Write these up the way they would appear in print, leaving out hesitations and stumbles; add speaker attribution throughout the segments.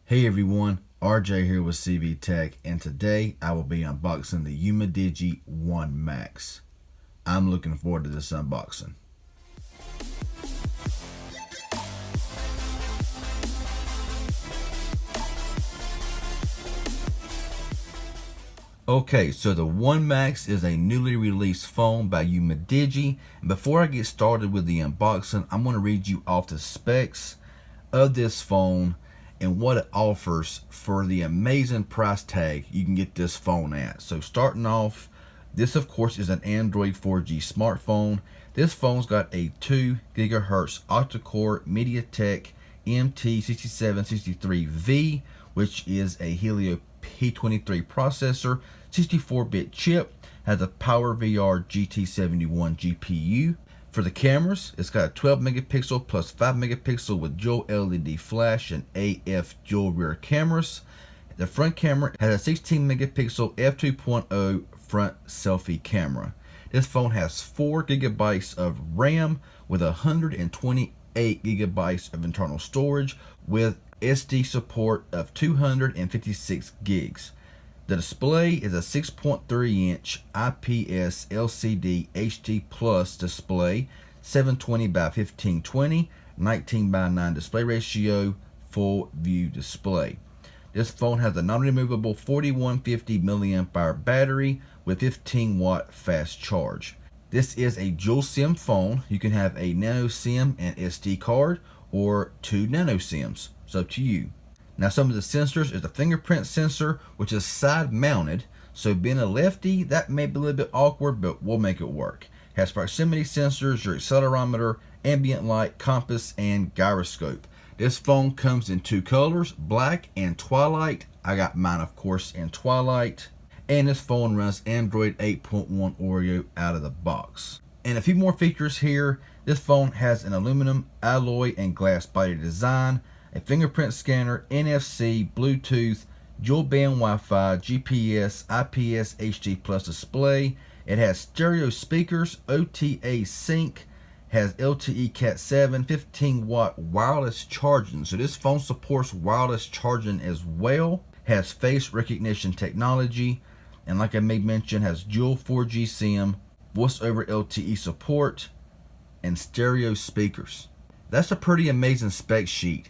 Speaker 1: Hey everyone, RJ here with CB Tech, and today I will be unboxing the Umidigi 1 Max. I'm looking forward to this unboxing. Okay, so the 1 Max is a newly released phone by Umidigi. And before I get started with the unboxing, I'm going to read you off the specs of this phone and what it offers for the amazing price tag you can get this phone at. So starting off, this of course is an Android 4G smartphone. This phone's got a 2 GHz octa-core MediaTek MT6763V, which is a Helio P23 processor, 64-bit chip, has a PowerVR GT71 GPU. For the cameras, it's got a 12 megapixel plus 5 megapixel with dual LED flash and AF dual rear cameras. The front camera has a 16 megapixel f2.0 front selfie camera. This phone has 4 gigabytes of RAM with 128 gigabytes of internal storage with SD support of 256 gigs. The display is a 6.3 inch IPS LCD HD Plus display, 720 by 1520, 19 by 9 display ratio, full view display. This phone has a non-removable 4150 mAh battery with 15 watt fast charge. This is a dual SIM phone. You can have a nano SIM and SD card or 2 nano SIMs. It's up to you. Now some of the sensors is the fingerprint sensor, which is side mounted, so being a lefty that may be a little bit awkward, but we'll make it work. Has proximity sensors, your accelerometer, ambient light, compass, and gyroscope. This phone comes in 2 colors, black and twilight. I got mine of course in twilight. And this phone runs Android 8.1 Oreo out of the box. And a few more features here. This phone has an aluminum alloy and glass body design, a fingerprint scanner, NFC, Bluetooth, dual band Wi-Fi, GPS, IPS HD Plus display. It has stereo speakers, OTA sync, has LTE Cat 7, 15 watt wireless charging. So this phone supports wireless charging as well. Has face recognition technology, and like I made mention, has dual 4G SIM, voice over LTE support, and stereo speakers. That's a pretty amazing spec sheet.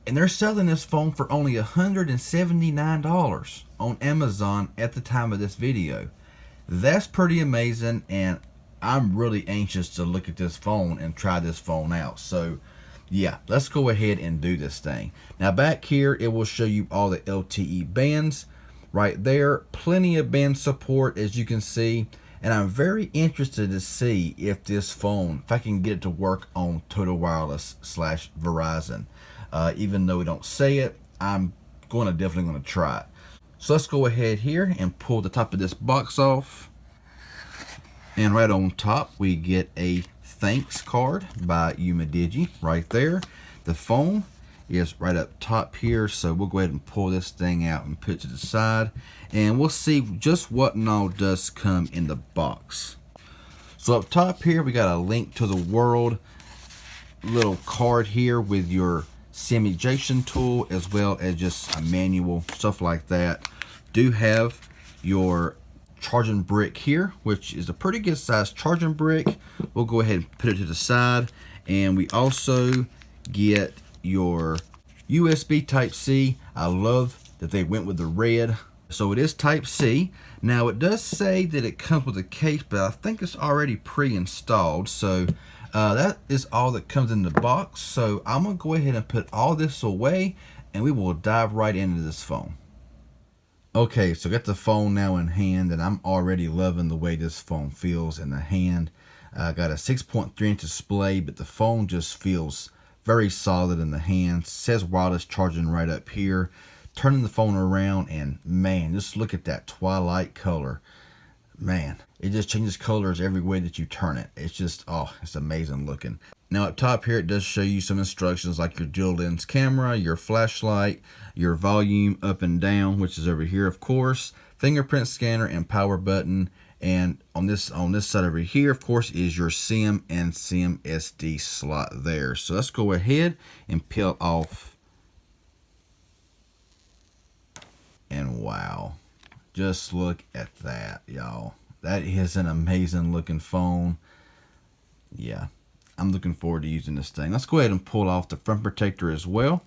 Speaker 1: And they're selling this phone for only $179 on Amazon at the time of this video. That's pretty amazing, and I'm really anxious to look at this phone and try this phone out. So yeah, let's go ahead and do this thing. Now back here, it will show you all the LTE bands right there. Plenty of band support, as you can see. And I'm very interested to see if this phone, if I can get it to work on Total Wireless / Verizon. Even though we don't say it, I'm definitely going to try it. So let's go ahead here and pull the top of this box off. And right on top, we get a thanks card by Umidigi right there. The phone is right up top here, so we'll go ahead and pull this thing out and put it to the side, and we'll see just what and all does come in the box. So up top here, we got a link to the world, little card here with your SIM ejection tool, as well as just a manual, stuff like that. Do have your charging brick here, which is a pretty good sized charging brick. We'll go ahead and put it to the side, and we also get your USB Type-C. I love that they went with the red. So it is Type-C. Now it does say that it comes with a case, but I think it's already pre-installed. So that is all that comes in the box. So I'm gonna go ahead and put all this away, and we will dive right into this phone. Okay, so got the phone now in hand, and I'm already loving the way this phone feels in the hand. Got a 6.3 inch display, but the phone just feels very solid in the hand. Says wireless charging right up here. Turning the phone around, and man, just look at that twilight color. Man, it just changes colors every way that you turn it. It's just, oh, it's amazing looking. Now up top here, it does show you some instructions like your dual lens camera, your flashlight, your volume up and down, which is over here of course, fingerprint scanner and power button. And on this side over here, of course, is your SIM and SIM SD slot there. So let's go ahead and peel off wow. Just look at that, y'all. That is an amazing looking phone. Yeah, I'm looking forward to using this thing. Let's go ahead and pull off the front protector as well.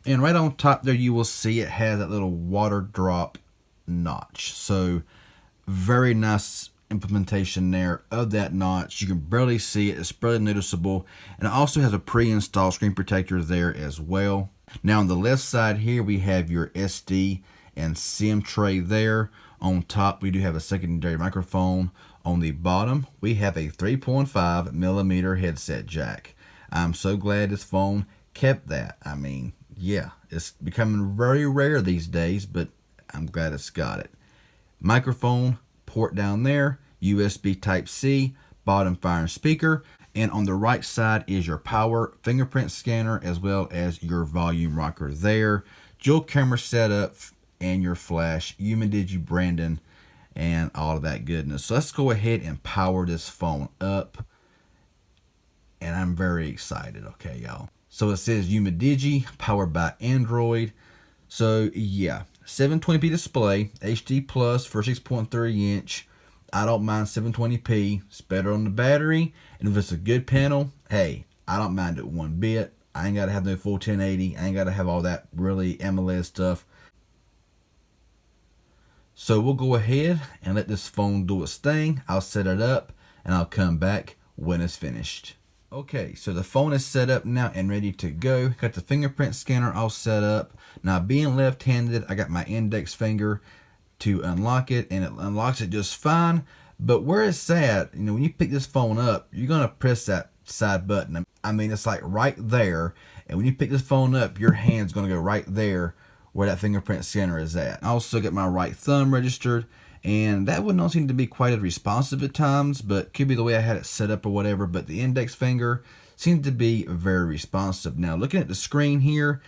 Speaker 1: And right on top there, you will see it has that little water drop notch. So very nice implementation there of that notch. You can barely see it. It's barely noticeable. And it also has a pre-installed screen protector there as well. Now on the left side here, we have your SD and SIM tray there. On top, we do have a secondary microphone. On the bottom, we have a 3.5 millimeter headset jack. I'm so glad this phone kept that. I mean, yeah, it's becoming very rare these days, but I'm glad it's got it. Microphone port down there, USB Type-C, bottom firing speaker, and on the right side is your power fingerprint scanner as well as your volume rocker there. Dual camera setup and your flash, Umidigi branding, and all of that goodness. So let's go ahead and power this phone up. And I'm very excited, okay, y'all. So it says Umidigi, powered by Android. So yeah, 720p display, HD plus for 6.3 inch. I don't mind 720p. It's better on the battery. And if it's a good panel, hey, I don't mind it one bit. I ain't got to have no full 1080. I ain't got to have all that really AMOLED stuff. So we'll go ahead and let this phone do its thing. I'll set it up and I'll come back when it's finished. Okay, so the phone is set up now and ready to go. Got the fingerprint scanner all set up. Now being left-handed, I got my index finger to unlock it, and it unlocks it just fine. But where it's at, you know, when you pick this phone up, you're gonna press that side button. I mean, it's like right there, and when you pick this phone up, your hand's gonna go right there where that fingerprint scanner is at. I also got my right thumb registered, and that one don't seem to be quite as responsive at times, but could be the way I had it set up or whatever. But the index finger seems to be very responsive. Now looking at the screen here,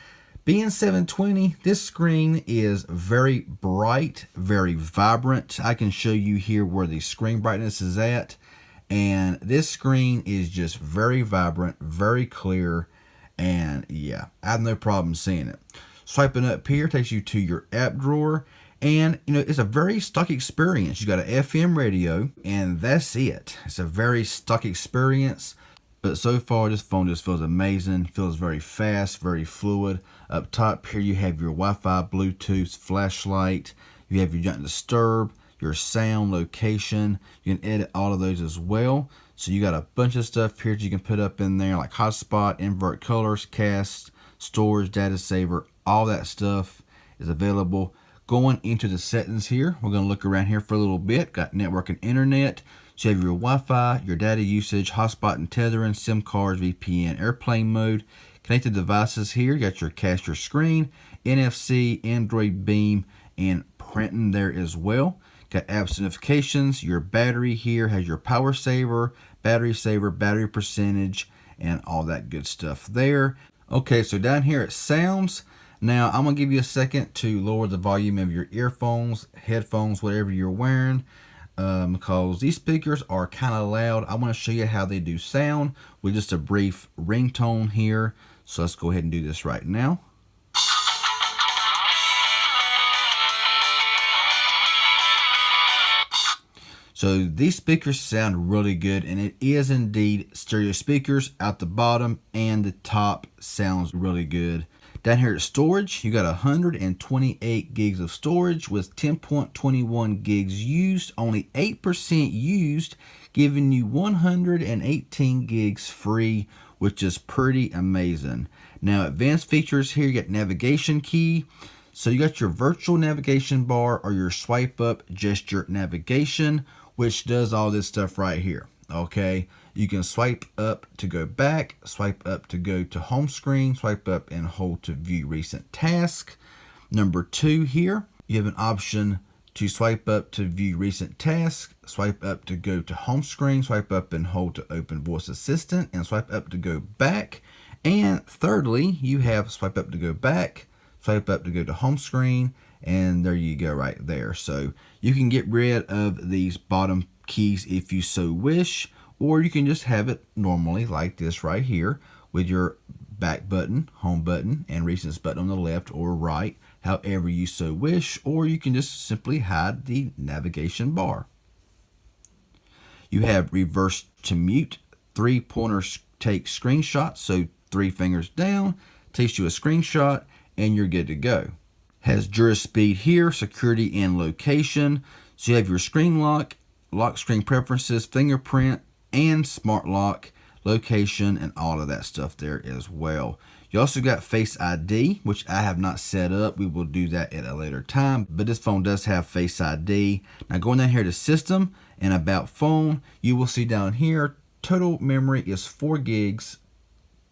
Speaker 1: being 720, this screen is very bright, very vibrant. I can show you here where the screen brightness is at, and this screen is just very vibrant, very clear, and yeah, I have no problem seeing it. Swiping up here takes you to your app drawer, and you know, it's a very stock experience. You got an FM radio, and that's it. It's a very stock experience. But so far, this phone just feels amazing. Feels very fast, very fluid. Up top here, you have your Wi-Fi, Bluetooth, flashlight. You have your Do Not Disturb, your sound, location. You can edit all of those as well. So you got a bunch of stuff here that you can put up in there, like hotspot, invert colors, cast, storage, data saver. All that stuff is available. Going into the settings here, we're going to look around here for a little bit. Got network and internet. So you have your Wi-Fi, your data usage, hotspot and tethering, SIM cards, VPN, airplane mode. Connected devices here, you got your capture screen, NFC, Android Beam, and printing there as well. Got apps notifications. Your battery here has your power saver, battery percentage, and all that good stuff there. Okay, so down here it sounds. Now I'm going to give you a second to lower the volume of your earphones, headphones, whatever you're wearing. Because these speakers are kind of loud. I want to show you how they do sound with just a brief ringtone here. So let's go ahead and do this right now. So these speakers sound really good, and it is indeed stereo speakers. Out the bottom and the top sounds really good. Down here at storage, you got 128 gigs of storage with 10.21 gigs used, only 8% used, giving you 118 gigs free, which is pretty amazing. Now, advanced features here, you got navigation key. So you got your virtual navigation bar or your swipe up gesture navigation, which does all this stuff right here. Okay, you can swipe up to go back, swipe up to go to home screen, swipe up and hold to view recent task. Number 2 here, you have an option to swipe up to view recent task, swipe up to go to home screen, swipe up and hold to open voice assistant, and swipe up to go back. And thirdly, you have swipe up to go back, swipe up to go to home screen, and there you go right there. So you can get rid of these bottom keys if you so wish, or you can just have it normally like this right here with your back button, home button, and recents button on the left or right, however you so wish, or you can just simply hide the navigation bar. You have reverse to mute, 3 pointers take screenshots, so 3 fingers down takes you a screenshot and you're good to go. Has juror speed here, security and location. So you have your screen lock, lock screen preferences, fingerprint, and smart lock, location, and all of that stuff there as well. You also got Face ID, which I have not set up. We will do that at a later time, but this phone does have Face ID. Now going down here to System and About Phone, you will see down here, total memory is 4 gigs.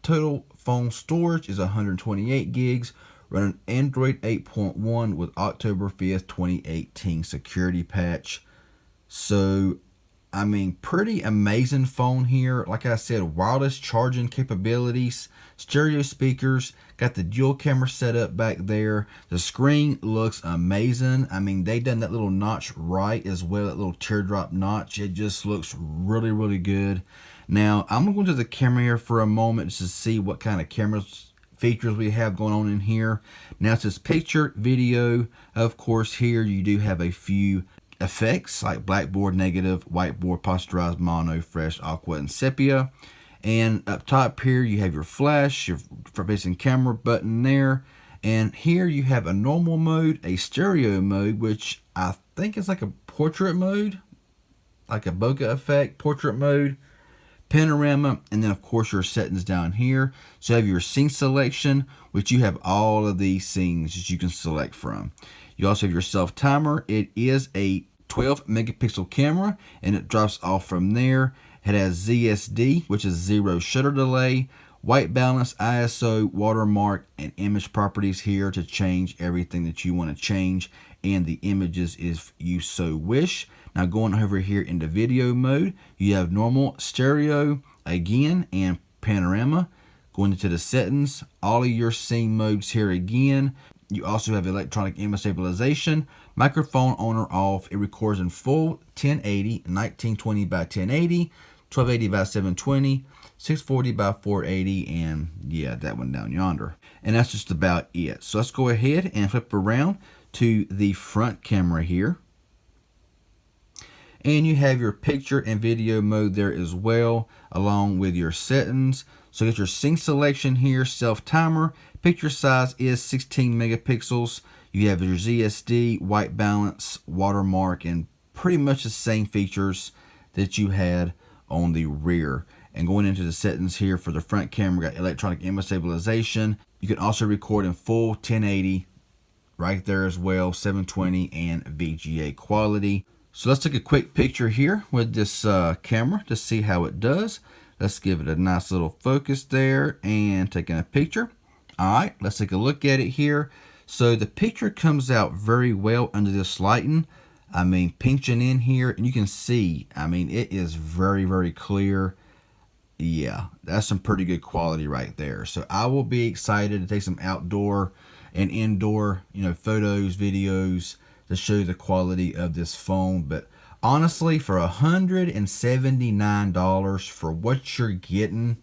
Speaker 1: Total phone storage is 128 gigs. Running Android 8.1 with October 5th, 2018 security patch. So, I mean, pretty amazing phone here. Like I said, wireless charging capabilities, stereo speakers, got the dual camera set up back there. The screen looks amazing. I mean, they done that little notch right as well, that little teardrop notch. It just looks really, really good. Now, I'm going to go to the camera here for a moment just to see what kind of features we have going on in here. Now it says picture, video. Of course, here you do have a few effects like blackboard, negative, whiteboard, posterized, mono, fresh, aqua, and sepia. And up top here you have your flash, your front-facing camera button there. And here you have a normal mode, a stereo mode, which I think is like a portrait mode, like a bokeh effect, portrait mode, panorama, and then of course your settings down here. So you have your scene selection, which you have all of these scenes that you can select from. You also have your self timer. It is a 12 megapixel camera and it drops off from there. It has ZSD, which is zero shutter delay, white balance, ISO, watermark, and image properties here to change everything that you want to change and the images if you so wish. Now going over here into video mode, you have normal, stereo again, and panorama. Going into the settings, all of your scene modes here again. You also have electronic image stabilization, microphone on or off. It records in full 1080, 1920 by 1080, 1280 by 720, 640 by 480, and yeah, that one down yonder. And that's just about it. So let's go ahead and flip around to the front camera here. And you have your picture and video mode there as well, along with your settings. So get your scene selection here, self timer. Picture size is 16 megapixels. You have your ZSD, white balance, watermark, and pretty much the same features that you had on the rear. And going into the settings here for the front camera, got electronic image stabilization. You can also record in full 1080 right there as well, 720 and VGA quality. So let's take a quick picture here with this camera to see how it does. Let's give it a nice little focus there and taking a picture. All right, let's take a look at it here. So the picture comes out very well under this lighting. I mean, pinching in here, and you can see, I mean, it is very, very clear. Yeah, that's some pretty good quality right there. So I will be excited to take some outdoor and indoor, photos, videos to show the quality of this phone. But honestly, for $179 for what you're getting,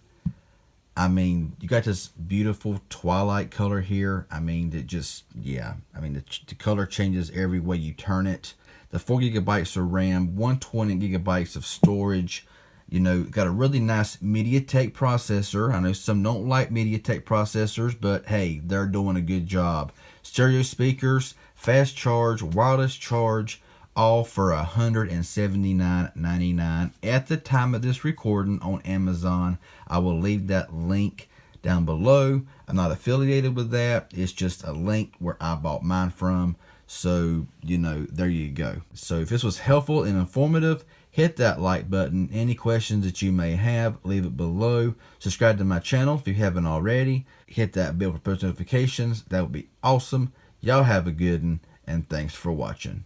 Speaker 1: I mean, you got this beautiful twilight color here. I mean, it just, yeah, I mean, the color changes every way you turn it. The 4 gigabytes of RAM, 120 gigabytes of storage. Got a really nice MediaTek processor. I know some don't like MediaTek processors, but hey, they're doing a good job. Stereo speakers, fast charge, wireless charge, all for $179.99 at the time of this recording on Amazon. I will leave that link down below. I'm not affiliated with that. It's just a link where I bought mine from. So, there you go. So if this was helpful and informative, hit that like button. Any questions that you may have, leave it below. Subscribe to my channel if you haven't already. Hit that bell for post notifications. That would be awesome. Y'all have a good one, and thanks for watching.